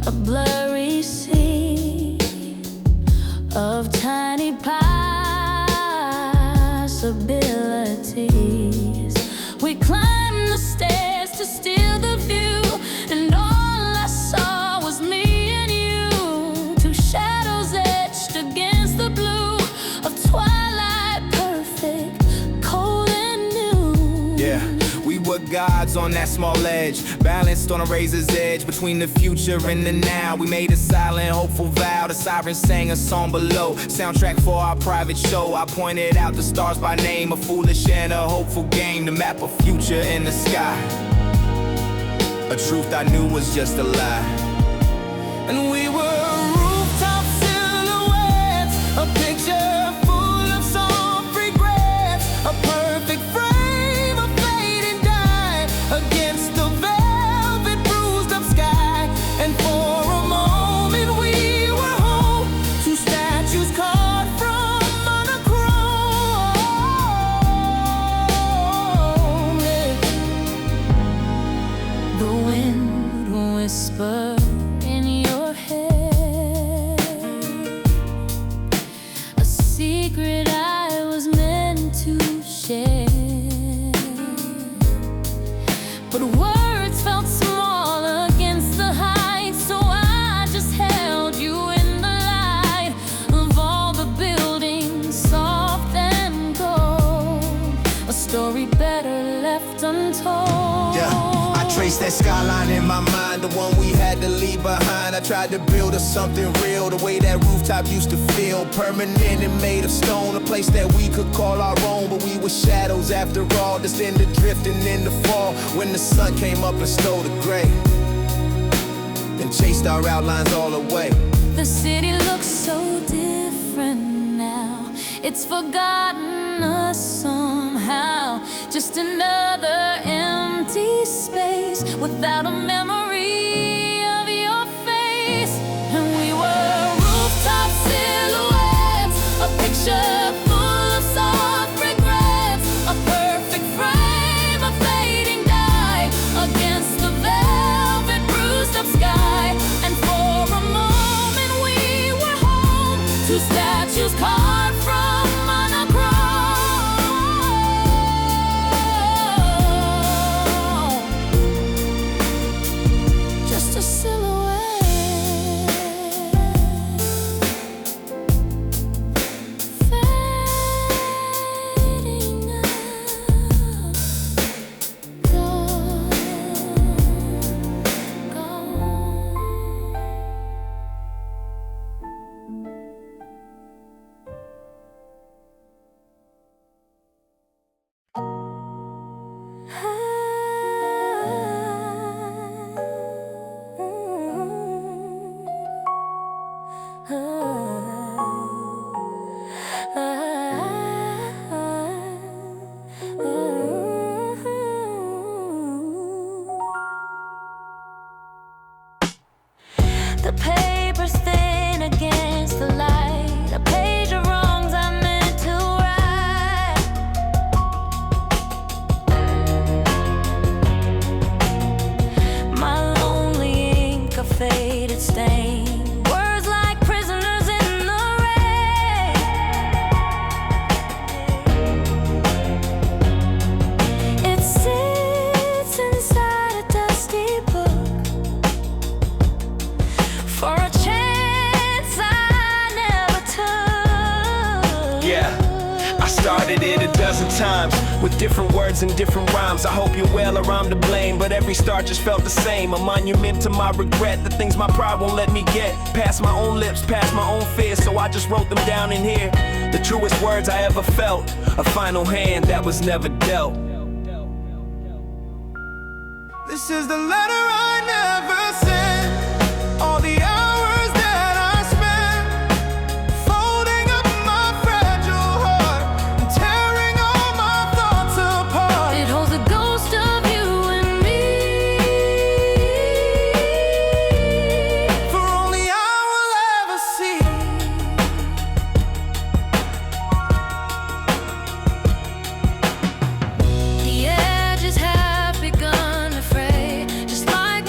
a blurry sea of tiny possibilities. We climbed the stairs to steal the view, and all I saw was me and you, two shadows etched against the blue of twilight, perfect, cold and new. Yeah, we were gods on that small ledge, balanced on a razor's edge between the future and the now. We made a silent, hopeful vow. The sirens sang a song below, soundtrack for our private show. I pointed out the stars by name, a foolish and a hopeful game to map a future in the sky. A truth I knew was just a lie. And we were rooftop silhouettes, a picture full of soft regrets, a perfect frame of fading dye against the velvet bruised up sky. And for a moment we were home, two statues carved from monochrome. The wind will whisper in your head a secret I was meant to share, but words felt small against the height, so I just held you in the light of all the buildings, soft and cold, a story better left untold. Yeah, I traced that skyline in my mind, the one we had to leave behind. I tried to build us something real, the way that rooftop used to feel, permanent and made of stone, a place that we could call our own. But we were shadows after all, descended drifting in the fall, when the sun came up and stole the gray and chased our outlines all away. The city looks so different now, it's forgotten us somehow. Just another empty space without a memory of your face. And we were rooftop silhouettes, a picture full of soft regrets, a perfect frame of fading dye against the velvet bruised up sky. And for a moment we were home, two statues carved from monochrome. Just a silhouette, fading out, gone, gone. The paper's thin against the light, a page of wrongs I meant to write. My lonely ink, a faded stain, words like prisoners in the rain. It sits inside a dusty book for a chance I never took. Yeah, I started it a dozen times with different words and different rhymes. I hope you're well or I'm to blame, but every start just felt the same. A monument to my regret, the things my pride won't let me get past my own lips, past my own fears. So I just wrote them down in here, the truest words I ever felt, a final hand that was never dealt. This is the letter I never sent, all the hours that I spent folding up my fragile heart and tearing all my thoughts apart. It holds the ghost of you and me, For only I will ever see. the edges have begun to fray, just like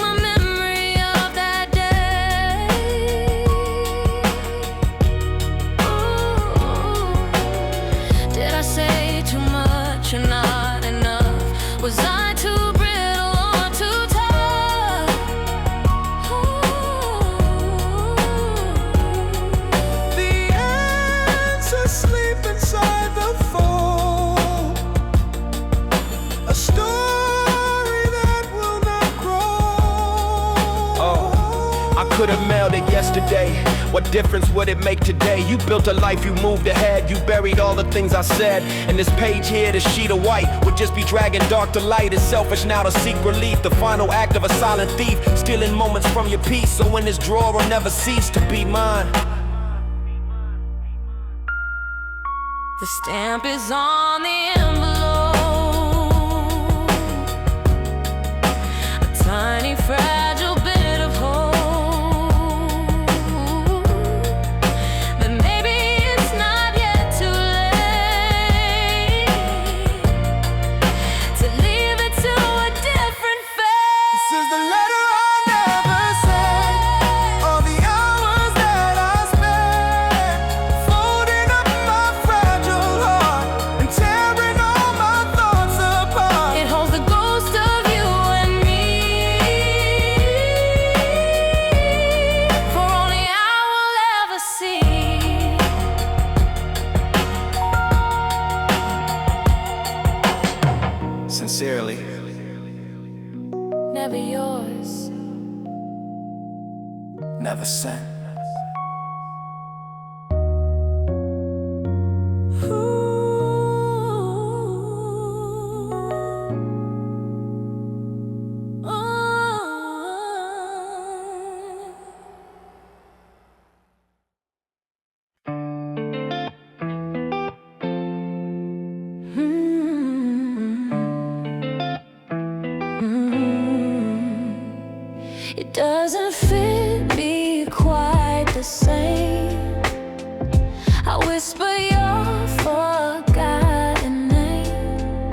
could've mailed it yesterday. What difference would it make today? You built a life, you moved ahead. You buried all the things I said. And this page here, this sheet of white, would just be dragging dark to light. It's selfish now to seek relief. The final act of a silent thief, stealing moments from your peace. So in this drawer will never cease to be mine. The stamp is on the envelope, a tiny fragile bit of hope that maybe it's not yet too late to leave it to a different fate. This is the letter I never sent, all the hours that I spent folding up my fragile heart and tearing all my thoughts apart. It holds the ghost of you and me, for only I will ever see. Sincerely, Never yours. never sent. It doesn't fit me quite the same. I whisper your forgotten name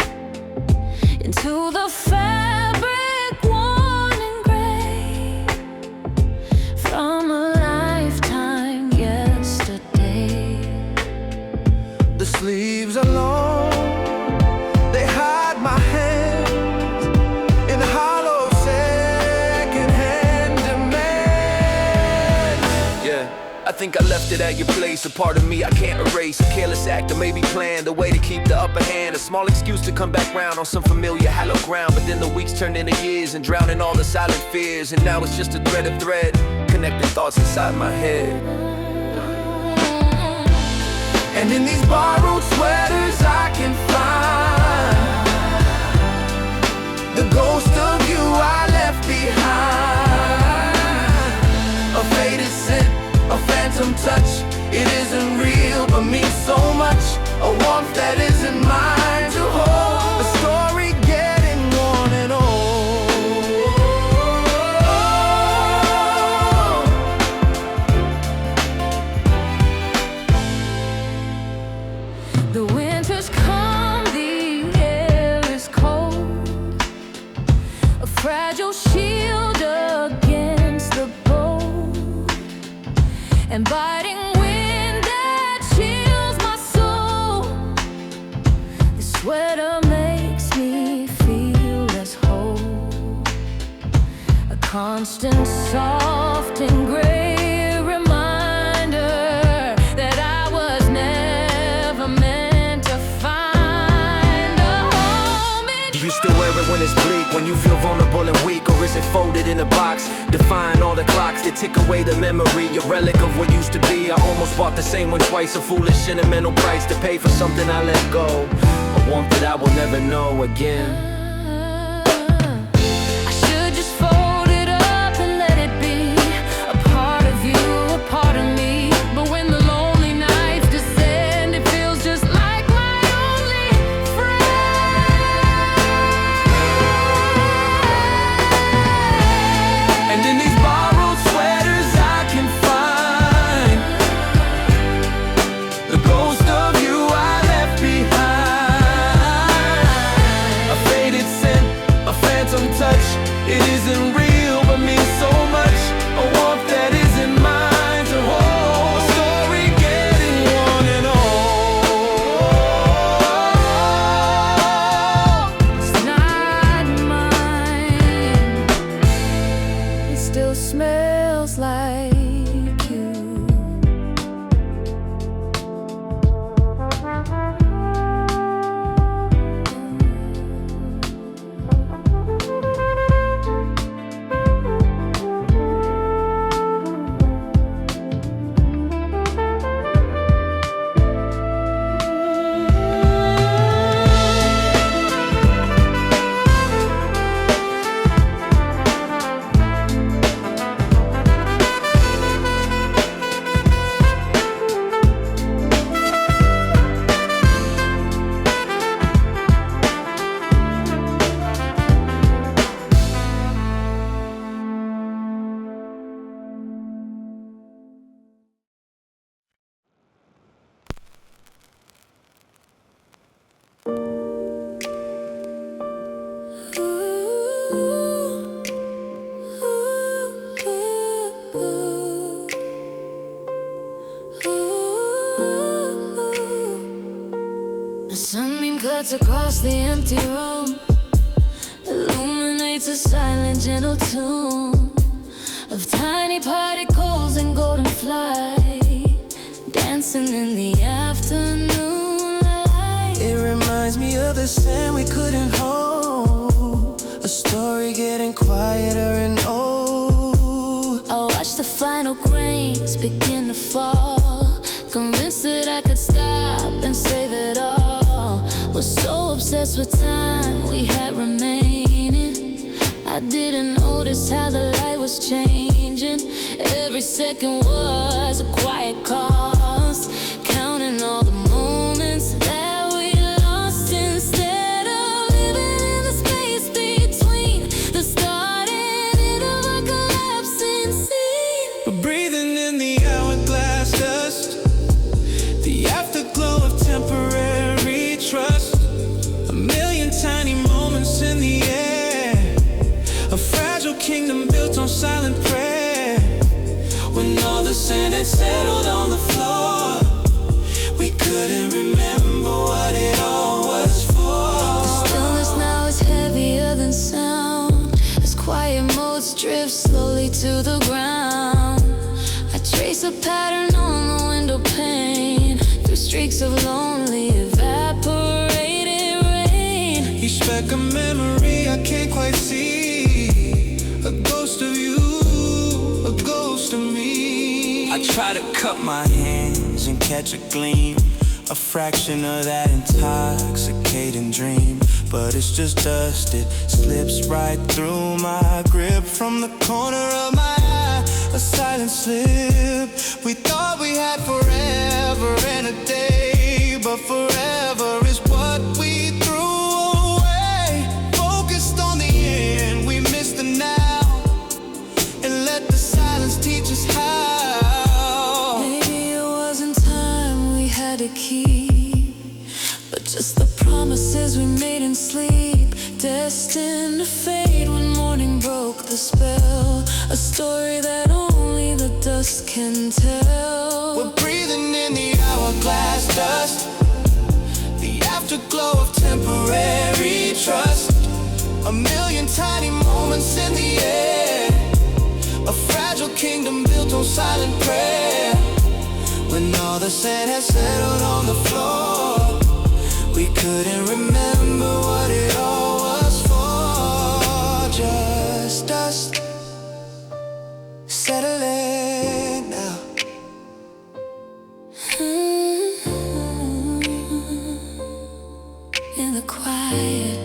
into the fabric worn and gray from a lifetime yesterday. The sleeves are long, they hide my hands in hollow second-hand demands. Yeah, I think I left it at your place. A part of me I can't erase. A careless act or maybe planned, a way to keep the upper hand. A small excuse to come back round on some familiar hallowed ground. But then the weeks turned into years and drowned in all the silent fears. And now it's just a thread, connecting thoughts inside my head. And in these borrowed sweaters I can find the ghost of you I left behind. A faded scent, a phantom touch. It isn't real but means so much. A warmth that isn't mine to hold. A story getting worn and old. The winter's come, the air is cold, a fragile shield against the bold, and biting wind that chills my soul. The sweater makes me feel less whole, a constant soft and gray reminder that I was never meant to find a home in. Do you still wear it when it's bleak, when you feel vulnerable and weak? Or is it folded in a box, defying all the clocks that tick away the memory? A relic of what used to be. I almost bought the same one twice, a foolish sentimental price to pay for something I let go, a warmth that I will never know again. I should just fold it up and let it be a part of you, a part of me. But when the lonely nights descend, it feels just like my only friend. And in these borrowed sweaters I can find the ghost of you I left behind. A faded scent, a phantom touch. It isn't real but means so much. A warmth that isn't mine to hold. A story getting worn and old. It's not mine. It still smells like you. cuts across the empty room, illuminates a silent, gentle tune of tiny particles and golden flight, dancing in the afternoon light. It reminds me of the sand we couldn't hold, a story getting quieter and old. I watched the final grains begin to fall, convinced that I could stop and save it all. Was so obsessed with time we had remaining, I didn't notice how the light was changing. Every second was a quiet cost, counting all the moments that we lost instead of living in the space between the start and end of a collapsing scene. We're breathing in the hourglass dust, the afterglow of temporary trust. A million tiny moments in the air, a fragile kingdom built on silent prayer. When all the sand had settled on the floor, we couldn't remember what it all was for. The stillness now is heavier than sound, as quiet modes drift slowly to the ground. I trace a pattern on the window pane, through streaks of lonely evaporated rain. Each speck of memory I can't quite see, a ghost of you, a ghost of me. I try to cup my hands and catch a gleam, a fraction of that intoxicating dream. But it's just dust, it slips right through my grip. From the corner of my eye, a silent slip. We thought we had forever and a day, but forever is what we threw away. Focused on the end, we missed the now, and let the silence teach us how. Maybe it wasn't time we had to keep, but just the promises we made in sleep, destined to fade when morning broke the spell. A story that only the dust can tell. We're breathing in the hourglass dust, the afterglow of temporary trust. A million tiny moments in the air, a fragile kingdom built on silent prayer. When all the sand had settled on the floor, we couldn't remember what it all was for. Just dust, settling now. In the quiet.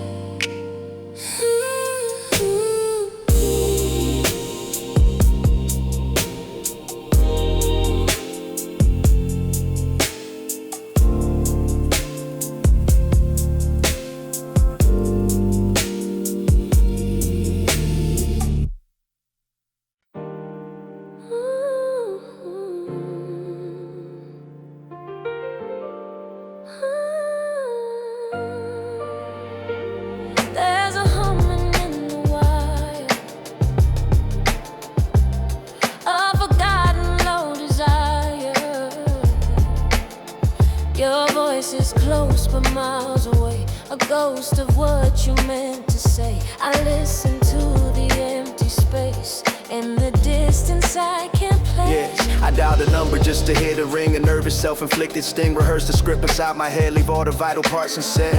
There's a humming in the wire, a forgotten low desire. Your voice is close but miles away, a ghost of what you meant to say. I listen to the empty space, in the distance I can't place. Yeah, I dialed a number just to hear the ring, a nervous self-inflicted sting. Rehearsed the script inside my head, leave all the vital parts and said,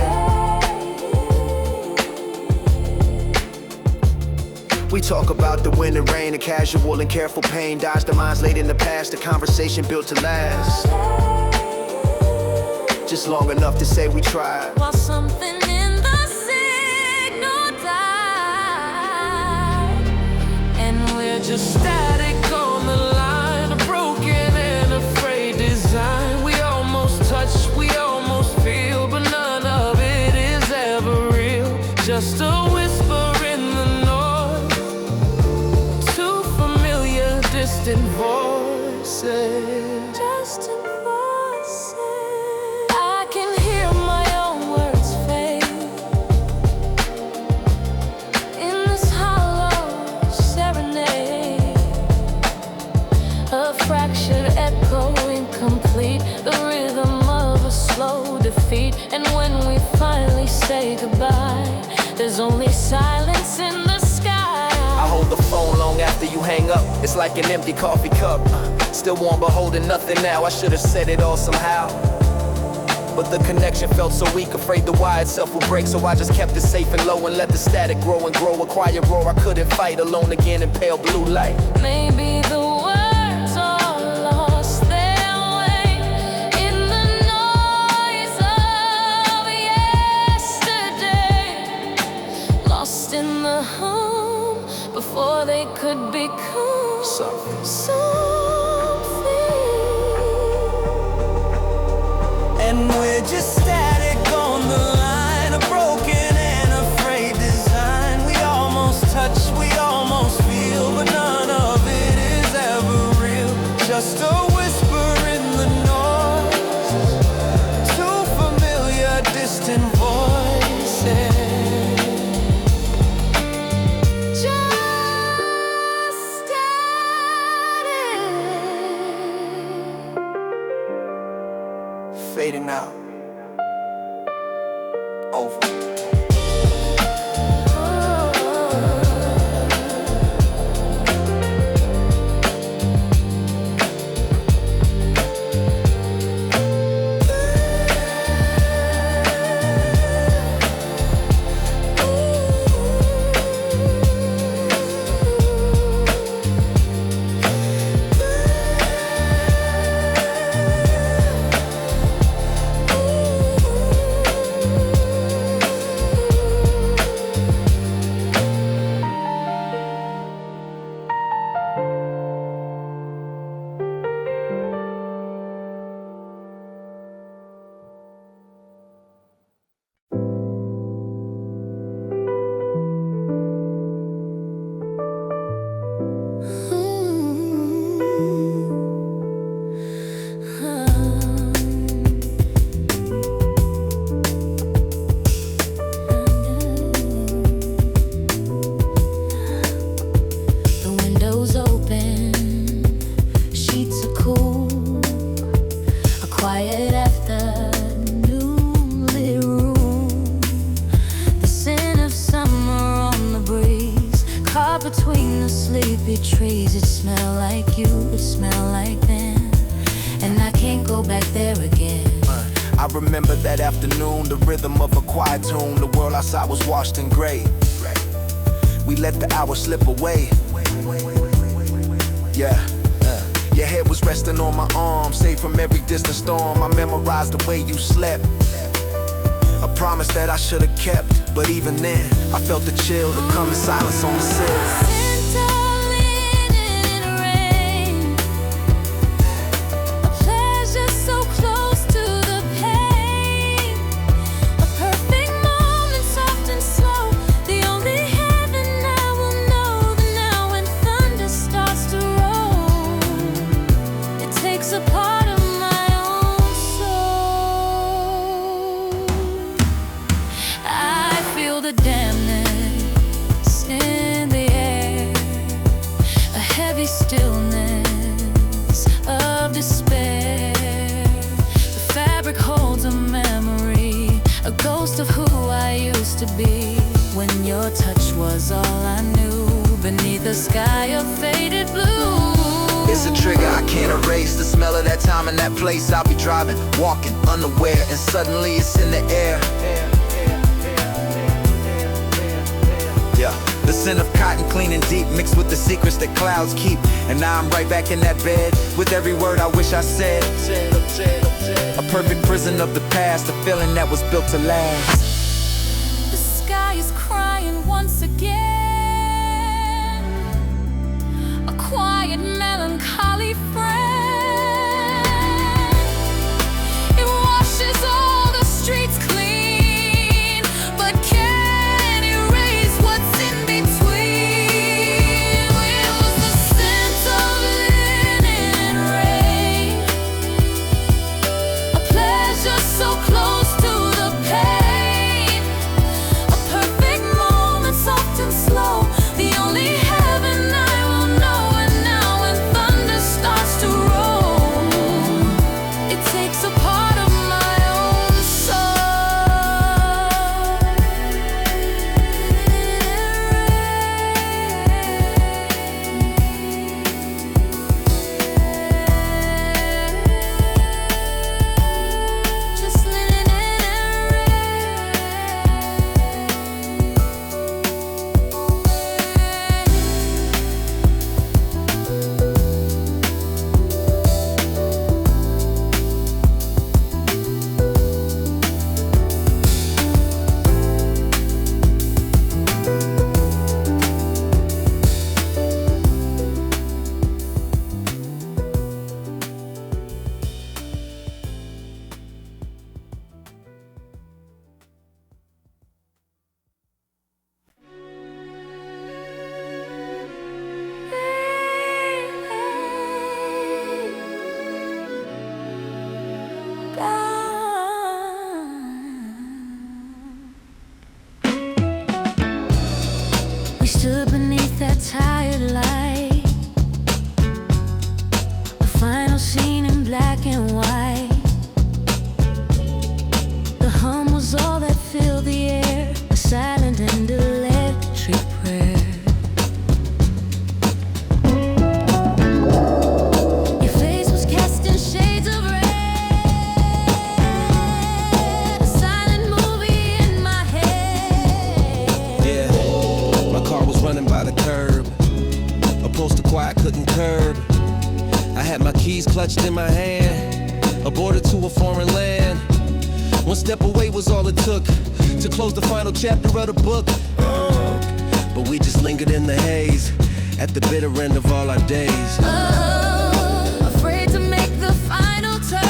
we talk about the wind and rain, a casual and careful pain. Dodge the minds laid in the past, a conversation built to last. Just long enough to say we tried. While something in the signal died, and we're just static on the line, a broken and afraid design. We almost touch, we almost feel, but none of it is ever real. Just a whisper in the noise, two familiar distant voices. Distant voices. I can hear my own words fade in this hollow serenade, a fractured echo incomplete, the rhythm of a slow defeat. And when we finally say goodbye. There's only silence in the sky. I hold the phone long after you hang up. It's like an empty coffee cup. Still warm but holding nothing now. I should have said it all somehow, but the connection felt so weak, afraid the wire itself would break. So I just kept it safe and low and let the static grow and grow. A quiet roar I couldn't fight, alone again in pale blue light. Maybe the words all lost their way in the noise of yesterday, lost in the hum before they could become something. And we're just static on the line, a broken and afraid design. We almost touch, we almost feel, but none of it is ever real. Just a whisper in the noise, two familiar distant voices. Just static. Fading out. Over. Between the sleepy trees, it smell like you, it smell like them, and I can't go back there again. I remember that afternoon, the rhythm of a quiet tune. The world outside was washed in gray. We let the hours slip away. Yeah, your head was resting on my arm, safe from every distant storm. I memorized the way you slept, a promise that I should have kept. But even then, I felt the chill that come in silence on the sill. The damnness in the air, a heavy stillness of despair. The fabric holds a memory, a ghost of who I used to be, when your touch was all I knew, beneath a sky of faded blue. It's a trigger I can't erase, the smell of that time and that place. I'll be driving, walking, unaware, and suddenly it's in the air. Yeah, the scent of cotton clean and deep, mixed with the secrets that clouds keep. And now I'm right back in that bed, with every word I wish I said. A perfect prison of the past, a feeling that was built to last. The sky is crying once again, a quiet, melancholy friend. It washes all the streets clean, but can't erase what's in between. It was the scent of linen rain, a pleasure so close to the pain. quiet, couldn't curb. I had my keys clutched in my hand, aborted to a foreign land. One step away was all it took to close the final chapter of the book. But we just lingered in the haze at the bitter end of all our days. Afraid to make the final turn.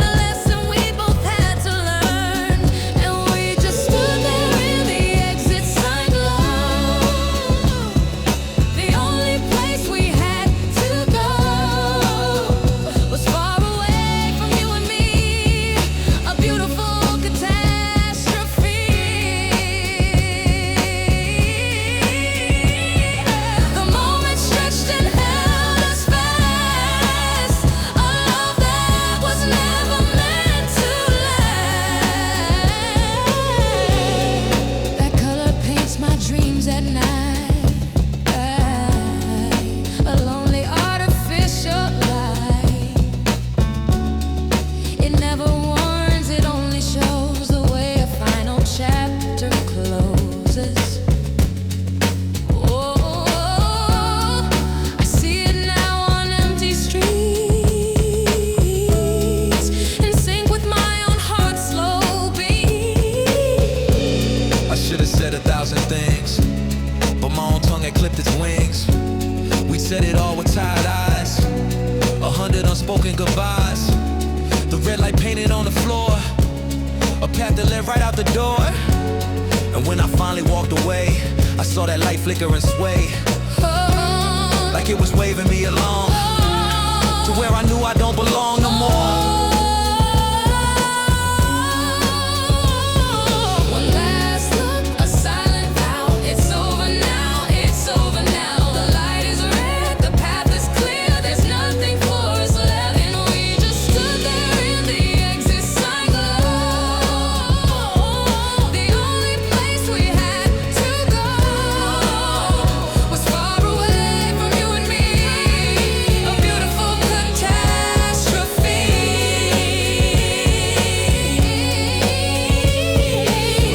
A lesson we both had to learn. And we just stood there in the exit sign glow. The only place we had to go was far away from you and me. A beautiful catastrophe. The moment stretched and held us fast. A love that was never meant to last. That color paints my dreams at night. A lonely artificial light. It never warns, it only shows the way a final chapter closes. Oh, I see it now on empty streets, in sync with my own heart's slow beat. I should have said 1,000 things, but my own tongue had clipped its wings. We said it all with tired eyes, 100 unspoken goodbyes. The red light painted on the floor, a path that led right out the door. And when I finally walked away, I saw that light flicker and sway, like it was waving me along to where I knew I don't belong no more. One last look, a silent vow. It's over now, it's over now. The light is red, the path is clear. There's nothing for us left. And we just stood there in the exit sign glow. The only place we had to go was far away from you and me. A beautiful catastrophe.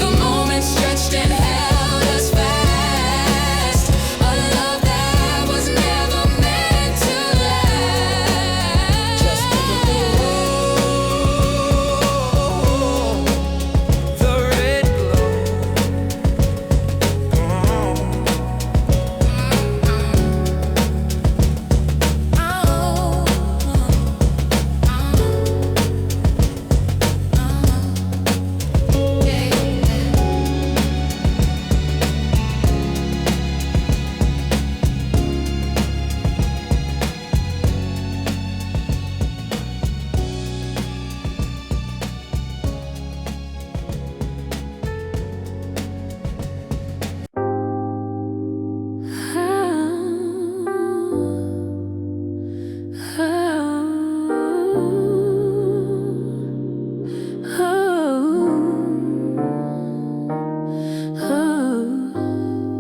The moment stretched and held us fast. A love that was never meant to last. Just the red glow.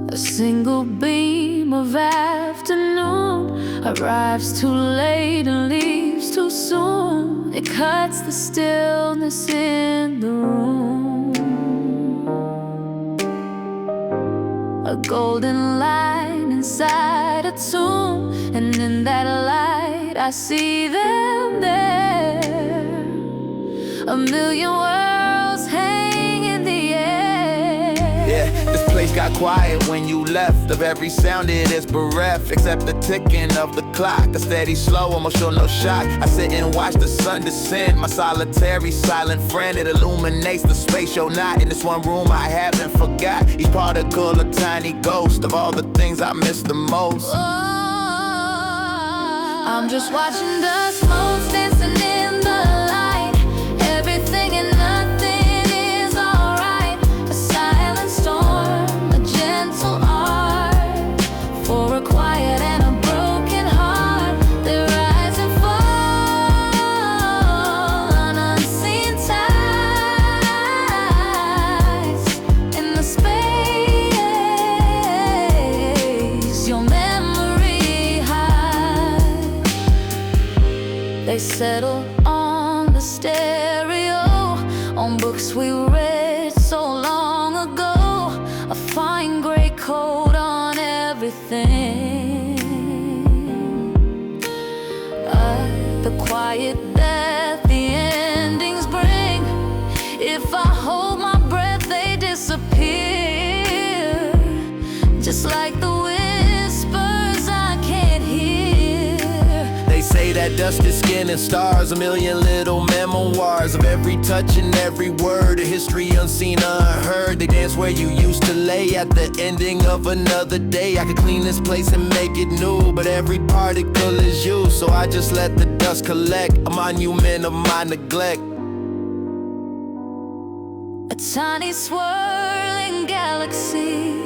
A single beam of afternoon arrives too late and leaves too soon. It cuts the stillness in the room. A golden line inside a tomb, and in that light I see them there. A million worlds hang in the air. Yeah, this place got quiet when you left. Of every sound it is bereft, except the ticking of the clock. A steady slow, almost show no shock. I sit and watch the sun descend. My solitary silent friend, it illuminates the space you're not. In this one room I haven't forgot. Each particle a tiny ghost of all the things I miss the most. Oh, I'm just watching the smoke dancing in the light. Everything and nothing is alright. A silent storm, a gentle art, for a quiet and a broken heart. They rise and fall on unseen tides in the space your memory hides. They settle on the stereo, on books we read so long ago. A fine gray coat on every everything. The quiet that the endings bring. If I hold my breath, they disappear. Just like the whispers I can't hear. They say that dust is skin and stars, a million little memoirs of every touch and every word, a history unseen, unheard. They dance where you used to lay at the ending of another day. I could clean this place and make it new, but every particle is you, so I just let the dust collect, a monument of my neglect. A tiny swirling galaxy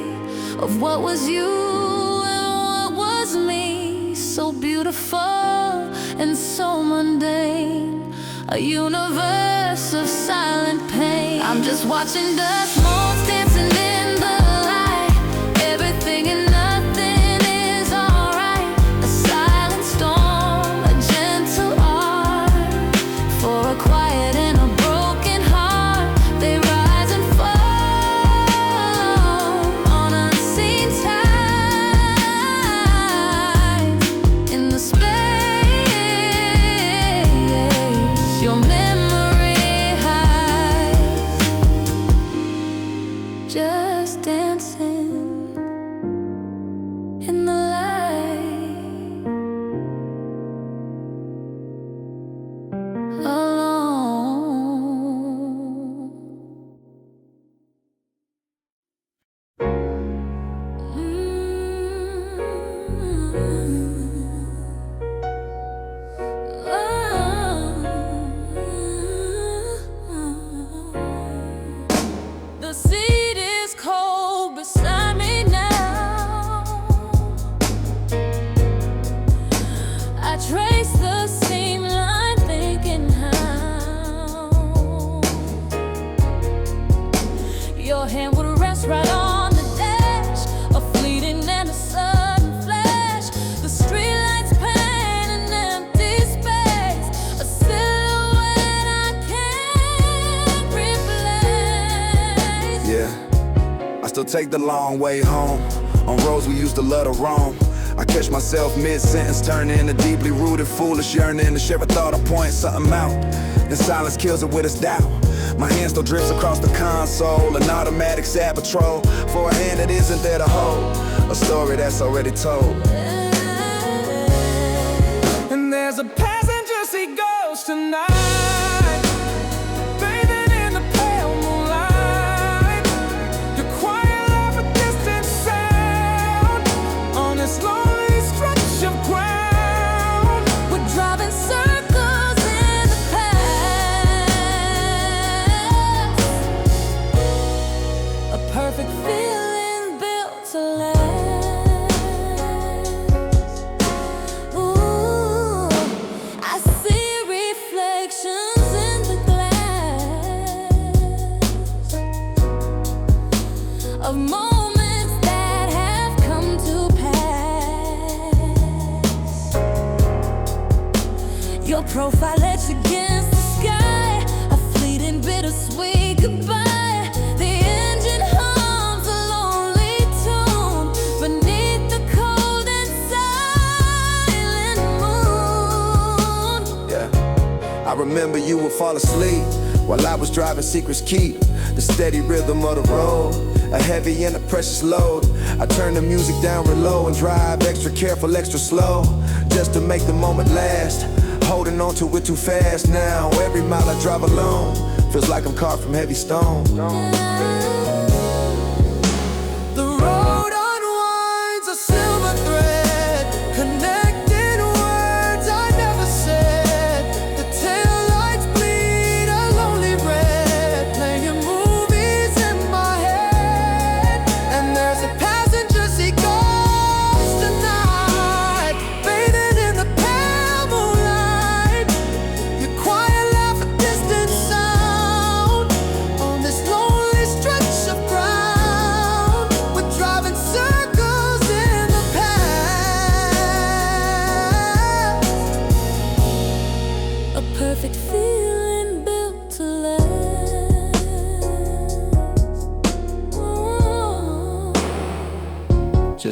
of what was you and what was me. So beautiful and so mundane, a universe of silent pain. I'm just watching dust motes dancing in the light. Everything and nothing is alright. A silent storm, a gentle art, for a quiet and a broken heart. They rise and fall on unseen tides in the space. Your memory hides, just dancing in the light, alone. The seat is cold beside me now. I trace the seam line, thinking how your hand would rest right on the dash, a fleeting and a sudden flash. The streetlights paint an empty space, a silhouette I can't replace. Yeah, I still take the long way home, on roads we used to love to roam. I catch myself mid-sentence, turning a deeply rooted, foolish yearning to share a thought or point something out. Then silence kills it with its doubt. My hand still drifts across the console, an automatic sad patrol for a hand that isn't there to hold, a story that's already told. And there's a passenger seat ghost tonight, bathing in the pale moonlight. Your quiet laugh, a distant sound on this lonely stretch of ground. We're driving circles in the past, a perfect feeling built to last. Ooh, I see reflections in the glass of moments that have come to pass. Your profile etched against the sky, a fleeting bittersweet goodbye. The engine hums a lonely tune beneath the cold and silent moon. Yeah, I remember you would fall asleep while I was driving secrets keep. The steady rhythm of the road, a heavy and a precious load. I turn the music down real low and drive extra careful, extra slow, just to make the moment last. Holding on to it too fast now. Every mile I drive alone feels like I'm carved from heavy stone. The road unwinds a silver thread, connecting words I never said. The taillights bleed a lonely red, playing movies in my head. And there's a passenger seat ghost tonight, bathing in the pale moonlight. Your quiet laugh, a distant sound on this lonely stretch of ground. We're driving circles in the past.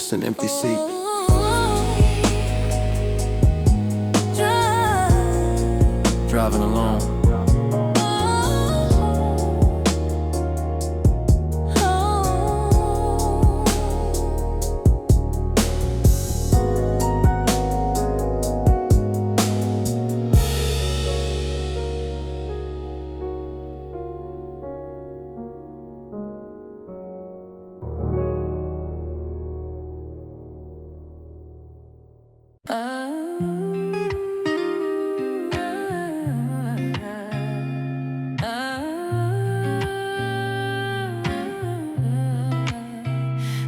just an empty seat. Driving alone.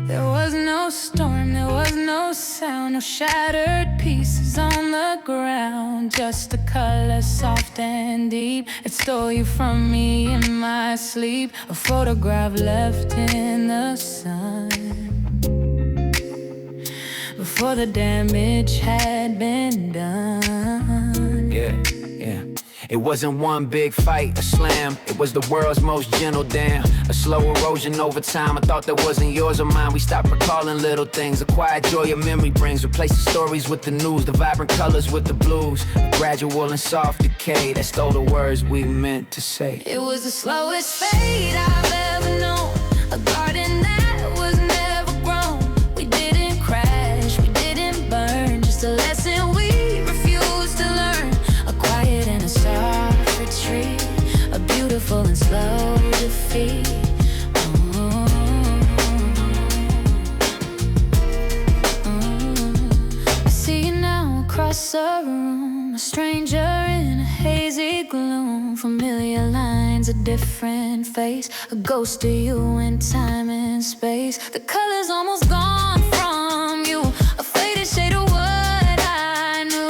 There was no storm, there was no sound, no shattered pieces on the ground. Just a color soft and deep. It stole you from me in my sleep. A photograph left in the sun before the damage had been done. Yeah. It wasn't one big fight, a slam. It was the world's most gentle dam. A slow erosion over time. I thought that wasn't yours or mine. We stopped recalling little things. A quiet joy your memory brings. Replace the stories with the news. The vibrant colors with the blues. Gradual and soft decay that stole the words we meant to say. It was the slowest fade I've ever known. A garden that was never grown. We didn't crash, we didn't burn. Just a lesson we refused to learn. A quiet and a soft retreat. A beautiful and slow defeat. I see you now across the room. A stranger in a hazy gloom. Familiar lines, a different face. A ghost of you in time and space. The color's almost gone from you. A faded shade of what I knew.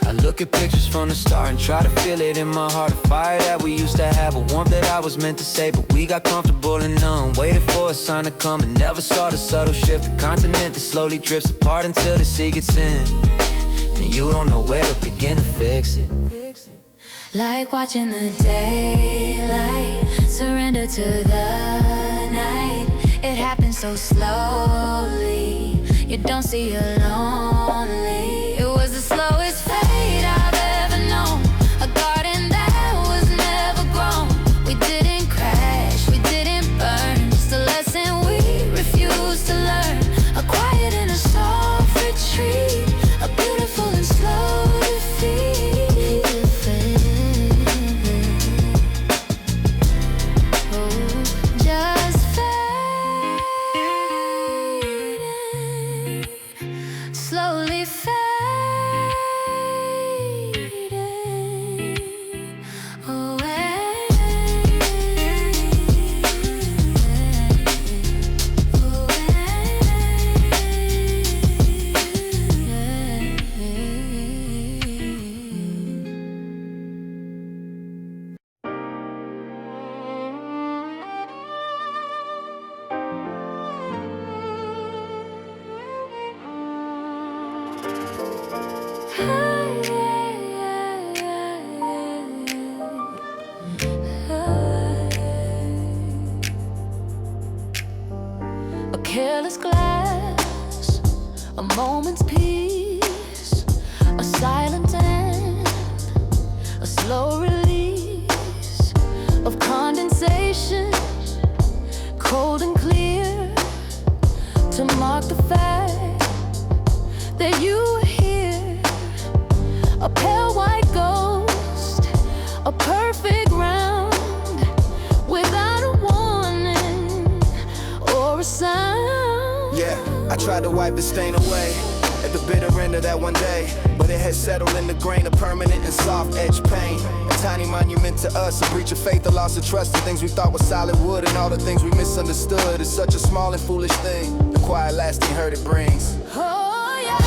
I look at pictures from the start and try to feel it in my heart. A fire that we used to have, a warmth that I was meant to say, but we got comfortable and numb. Waited for a sign to come and never saw the subtle shift. The continent that slowly drifts apart until the sea gets in, and you don't know where to begin to fix it. Like watching the daylight surrender to the night. It happens so slowly, you don't see you're lonely. It was the slowest fade I've ever known. A garden that was never grown. We didn't crash, we didn't burn. Just a lesson we refused to learn. A quiet and a soft retreat. A beautiful and slow defeat. Just fading, slowly fading away. A careless glass, a moment's peace, a silent end, a slow release of condensation, cold and clear, to mark the fact that you were here. A pale white ghost, a perfect round, without a warning or a sound. Yeah, I tried to wipe the stain away at the bitter end of that one day, but it had settled in the grain of permanent and soft edge pain. A tiny monument to us, a breach of faith, a loss of trust. The things we thought were solid wood and all the things we misunderstood. It's such a small and foolish thing, the quiet lasting hurt it brings. Oh yeah,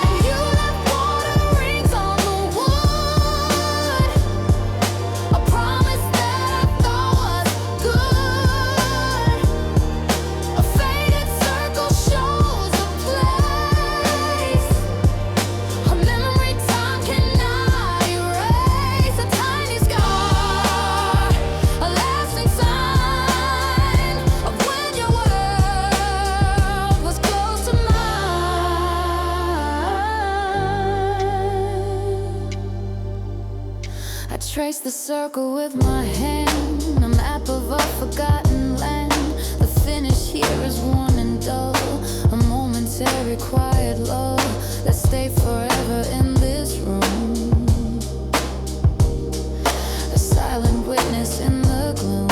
and you left water rings on the wood. A promise that I thought was good. A faded circle shows a place. A memory time cannot erase. A tiny scar, a lasting the circle with my hand, a map of a forgotten land. The finish here is worn and dull, a momentary quiet lull. Let's stay forever in this room, a silent witness in the gloom.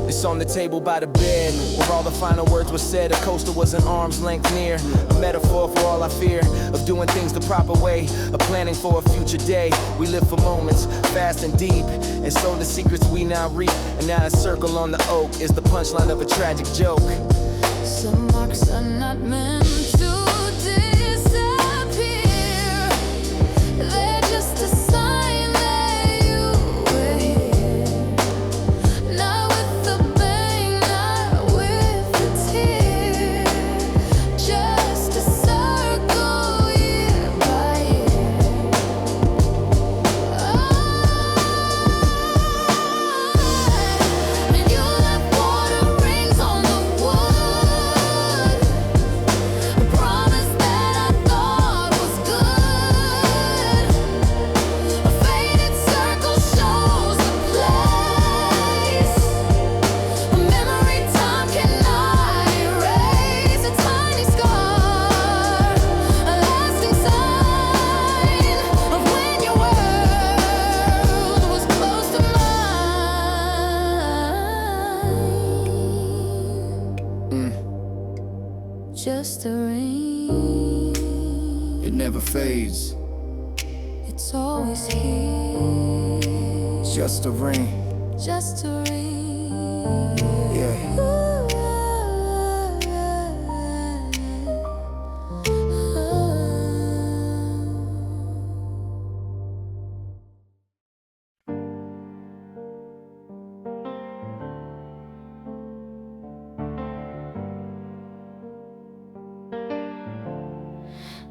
It's on the table by the bed, where all the final words were said. A coaster was an arm's length near, a metaphor for all our fear of doing things the proper way, of planning for a future day. We live for moments, fast and deep, and so the secrets we now reap. And now a circle on the oak is the punchline of a tragic joke. Some marks are not meant to disappear, they're just a sign that you were here. Not with a bang, not with a tear, just a circle year by year. And you left water rings on the wood, a promise that I thought was good. A faded circle shows the place, a memory time cannot erase. A tiny scar, a lasting sign of when your world was close to mine. Just a ring, It never fades, it's always here. just a ring. Just a ring. Yeah.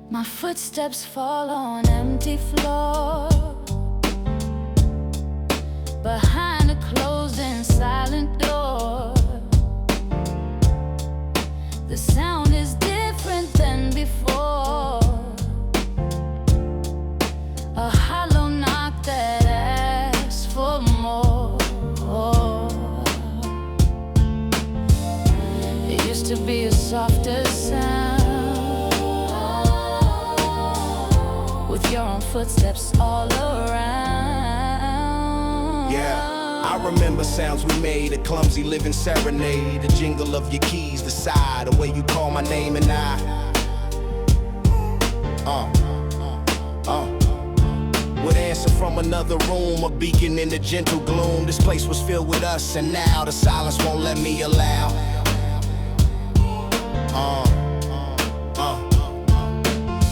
My footsteps fall on empty floor, behind a closed and silent door. The sound is different than before, a hollow knock that asks for more. It used to be a softer sound, with your own footsteps all around. Yeah, I remember sounds we made, a clumsy living serenade, the jingle of your keys, the sigh, the way you call my name, and I would answer from another room, a beacon in the gentle gloom. This place was filled with us, and now the silence won't let me allow.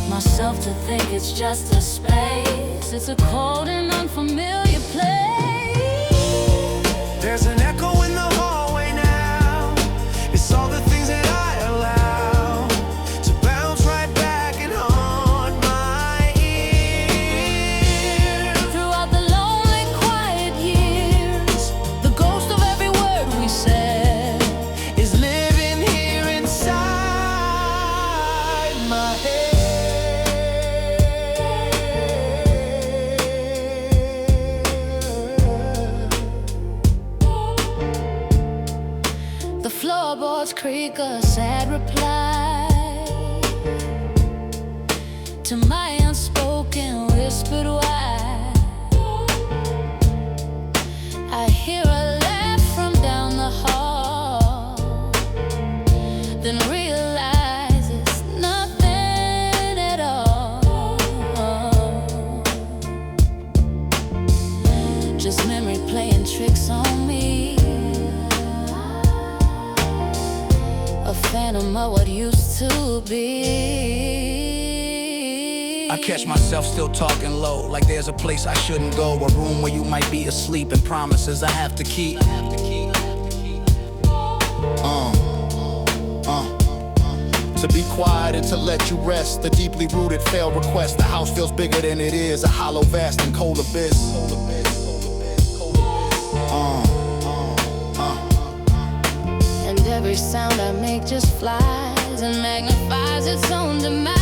Myself to think it's just a space, it's a cold and unfamiliar place. There's an echo in the hallway now. It's all the things that I allow to bounce right back and haunt my ear. Throughout the lonely, quiet years, the ghost of every word we said Is living here inside my head. the floorboards creak, a sad reply to my unspoken whispered why. I hear a laugh from down the hall, then realize it's nothing at all. Just memory playing tricks on me, a phantom of what used to be. I catch myself still talking low, like there's a place I shouldn't go, a room where you might be asleep, and promises I have to keep. To be quiet and to let you rest, the deeply rooted failed request. The house feels bigger than it is, a hollow, vast and cold abyss. And every sound I make just flies and magnifies its own demise.